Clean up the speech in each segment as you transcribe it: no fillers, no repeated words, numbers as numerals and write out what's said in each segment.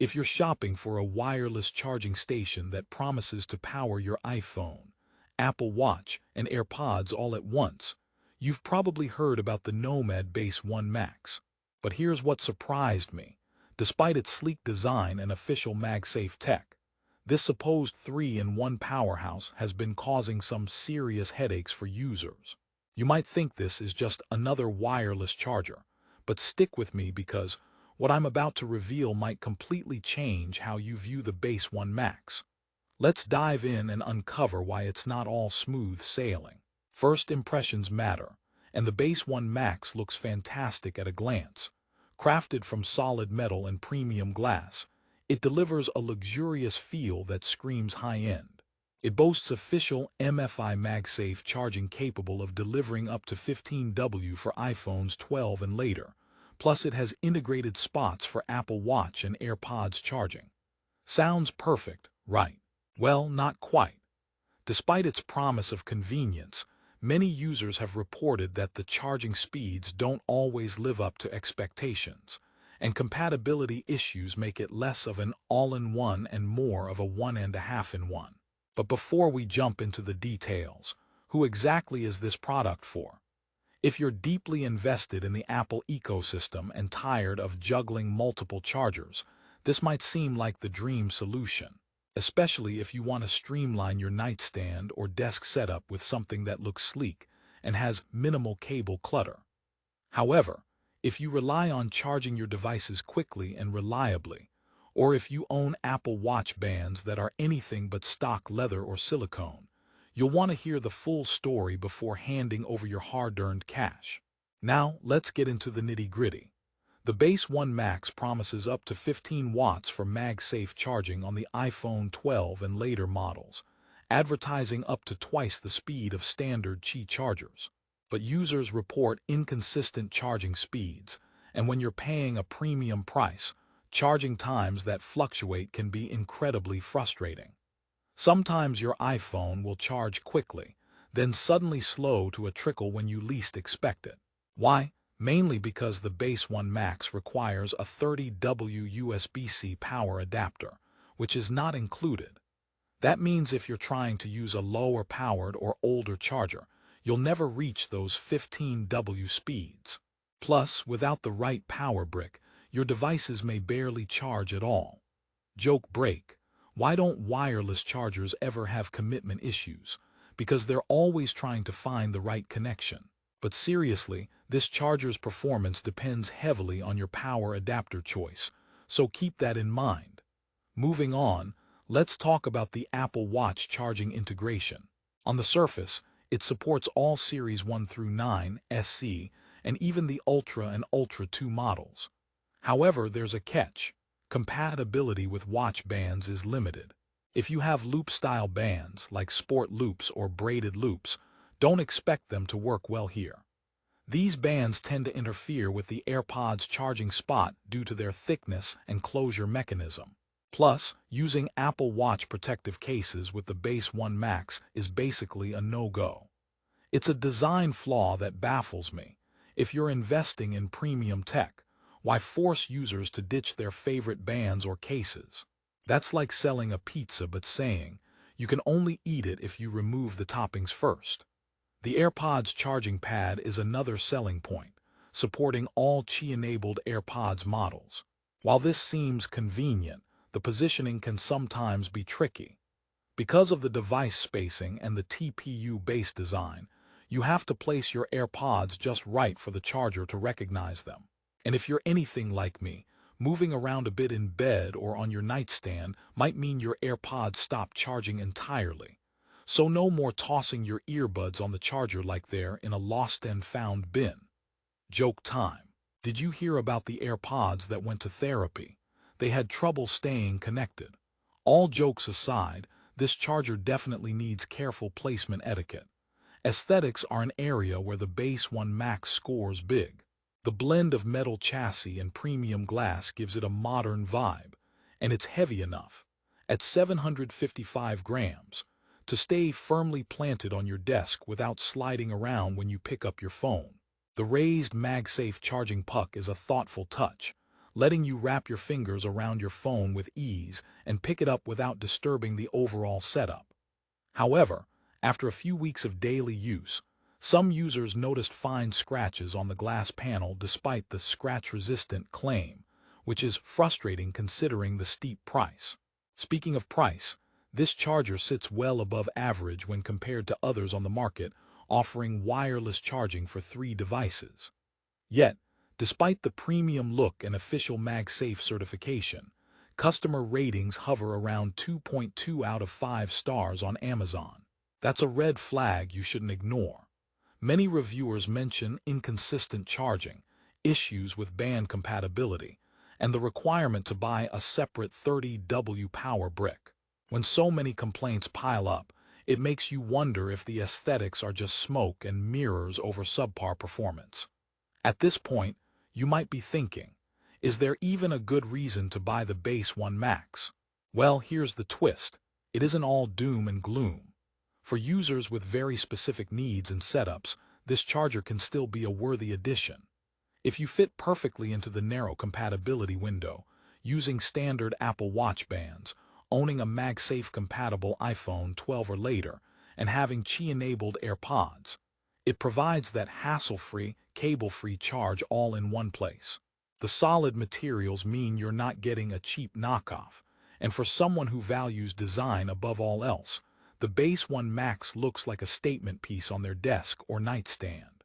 If you're shopping for a wireless charging station that promises to power your iPhone, Apple Watch, and AirPods all at once, you've probably heard about the Nomad Base One Max. But here's what surprised me. Despite its sleek design and official MagSafe tech, this supposed 3-in-1 powerhouse has been causing some serious headaches for users. You might think this is just another wireless charger, but stick with me because what I'm about to reveal might completely change how you view the Base One Max. Let's dive in and uncover why it's not all smooth sailing. First impressions matter, and the Base One Max looks fantastic at a glance. Crafted from solid metal and premium glass, it delivers a luxurious feel that screams high-end. It boasts official MFI MagSafe charging capable of delivering up to 15W for iPhones 12 and later. Plus, it has integrated spots for Apple Watch and AirPods charging. Sounds perfect, right? Well, not quite. Despite its promise of convenience, many users have reported that the charging speeds don't always live up to expectations, and compatibility issues make it less of an all-in-one and more of a one-and-a-half-in-one. But before we jump into the details, who exactly is this product for? If you're deeply invested in the Apple ecosystem and tired of juggling multiple chargers, this might seem like the dream solution, especially if you want to streamline your nightstand or desk setup with something that looks sleek and has minimal cable clutter. However, if you rely on charging your devices quickly and reliably, or if you own Apple Watch bands that are anything but stock leather or silicone, you'll want to hear the full story before handing over your hard-earned cash. Now, let's get into the nitty-gritty. The Base One Max promises up to 15 watts for MagSafe charging on the iPhone 12 and later models, advertising up to twice the speed of standard Qi chargers. But users report inconsistent charging speeds, and when you're paying a premium price, charging times that fluctuate can be incredibly frustrating. Sometimes your iPhone will charge quickly, then suddenly slow to a trickle when you least expect it. Why? Mainly because the Base One Max requires a 30W USB-C power adapter, which is not included. That means if you're trying to use a lower-powered or older charger, you'll never reach those 15W speeds. Plus, without the right power brick, your devices may barely charge at all. Joke break. Why don't wireless chargers ever have commitment issues? Because they're always trying to find the right connection. But seriously, this charger's performance depends heavily on your power adapter choice, so keep that in mind. Moving on, let's talk about the Apple Watch charging integration. On the surface, it supports all Series 1 through 9, SE, and even the Ultra and Ultra 2 models. However, there's a catch. Compatibility with watch bands is limited. If you have loop-style bands, like sport loops or braided loops, don't expect them to work well here. These bands tend to interfere with the AirPods charging spot due to their thickness and closure mechanism. Plus, using Apple Watch protective cases with the Base One Max is basically a no-go. It's a design flaw that baffles me. If you're investing in premium tech, why force users to ditch their favorite bands or cases? That's like selling a pizza but saying, you can only eat it if you remove the toppings first. The AirPods charging pad is another selling point, supporting all Qi-enabled AirPods models. While this seems convenient, the positioning can sometimes be tricky. Because of the device spacing and the TPU-based design, you have to place your AirPods just right for the charger to recognize them. And if you're anything like me, moving around a bit in bed or on your nightstand might mean your AirPods stop charging entirely. So no more tossing your earbuds on the charger like they're in a lost and found bin. Joke time. Did you hear about the AirPods that went to therapy? They had trouble staying connected. All jokes aside, this charger definitely needs careful placement etiquette. Aesthetics are an area where the Base One Max scores big. The blend of metal chassis and premium glass gives it a modern vibe, and it's heavy enough, at 755 grams, to stay firmly planted on your desk without sliding around when you pick up your phone. The raised MagSafe charging puck is a thoughtful touch, letting you wrap your fingers around your phone with ease and pick it up without disturbing the overall setup. However, after a few weeks of daily use, some users noticed fine scratches on the glass panel despite the scratch-resistant claim, which is frustrating considering the steep price. Speaking of price, this charger sits well above average when compared to others on the market, offering wireless charging for 3 devices. Yet, despite the premium look and official MagSafe certification, customer ratings hover around 2.2 out of 5 stars on Amazon. That's a red flag you shouldn't ignore. Many reviewers mention inconsistent charging, issues with band compatibility, and the requirement to buy a separate 30W power brick. When so many complaints pile up, it makes you wonder if the aesthetics are just smoke and mirrors over subpar performance. At this point, you might be thinking, is there even a good reason to buy the Base One Max? Well, here's the twist. It isn't all doom and gloom. For users with very specific needs and setups, this charger can still be a worthy addition. If you fit perfectly into the narrow compatibility window, using standard Apple Watch bands, owning a MagSafe-compatible iPhone 12 or later, and having Qi-enabled AirPods, it provides that hassle-free, cable-free charge all in one place. The solid materials mean you're not getting a cheap knockoff, and for someone who values design above all else, the Base One Max looks like a statement piece on their desk or nightstand.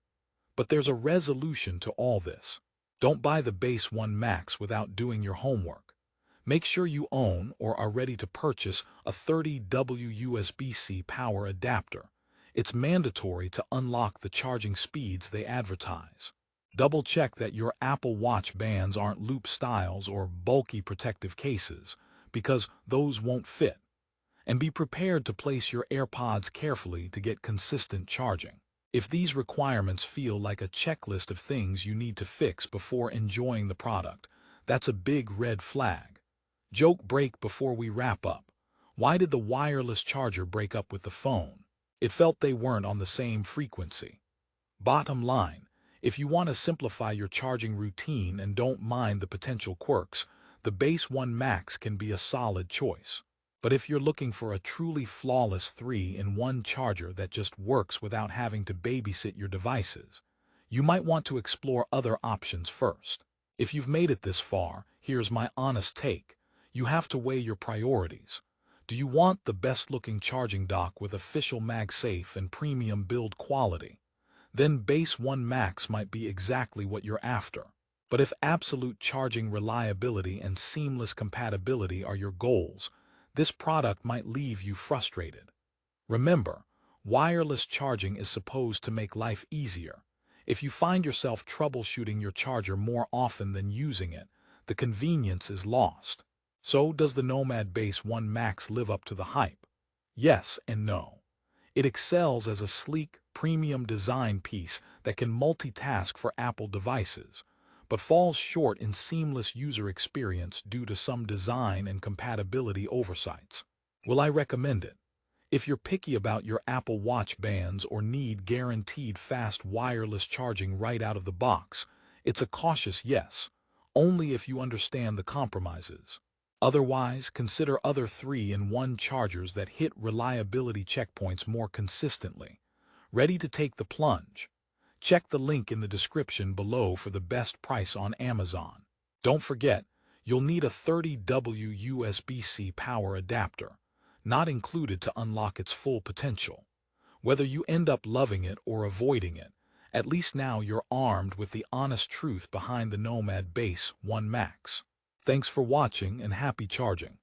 But there's a resolution to all this. Don't buy the Base One Max without doing your homework. Make sure you own or are ready to purchase a 30W USB-C power adapter. It's mandatory to unlock the charging speeds they advertise. Double-check that your Apple Watch bands aren't loop styles or bulky protective cases, because those won't fit. And be prepared to place your AirPods carefully to get consistent charging. If these requirements feel like a checklist of things you need to fix before enjoying the product, that's a big red flag. Joke break before we wrap up. Why did the wireless charger break up with the phone? It felt they weren't on the same frequency. Bottom line, if you want to simplify your charging routine and don't mind the potential quirks, the Base One Max can be a solid choice. But if you're looking for a truly flawless 3-in-1 charger that just works without having to babysit your devices, you might want to explore other options first. If you've made it this far, here's my honest take. You have to weigh your priorities. Do you want the best-looking charging dock with official MagSafe and premium build quality? Then Base One Max might be exactly what you're after. But if absolute charging reliability and seamless compatibility are your goals, this product might leave you frustrated. Remember, wireless charging is supposed to make life easier. If you find yourself troubleshooting your charger more often than using it, the convenience is lost. So, does the Nomad Base One Max live up to the hype? Yes and no. It excels as a sleek, premium design piece that can multitask for Apple devices, but falls short in seamless user experience due to some design and compatibility oversights. Will I recommend it? If you're picky about your Apple Watch bands or need guaranteed fast wireless charging right out of the box, it's a cautious yes, only if you understand the compromises. Otherwise, consider other 3-in-1 chargers that hit reliability checkpoints more consistently. Ready to take the plunge? Check the link in the description below for the best price on Amazon. Don't forget, you'll need a 30W USB-C power adapter, not included to unlock its full potential. Whether you end up loving it or avoiding it, at least now you're armed with the honest truth behind the Nomad Base One Max. Thanks for watching and happy charging.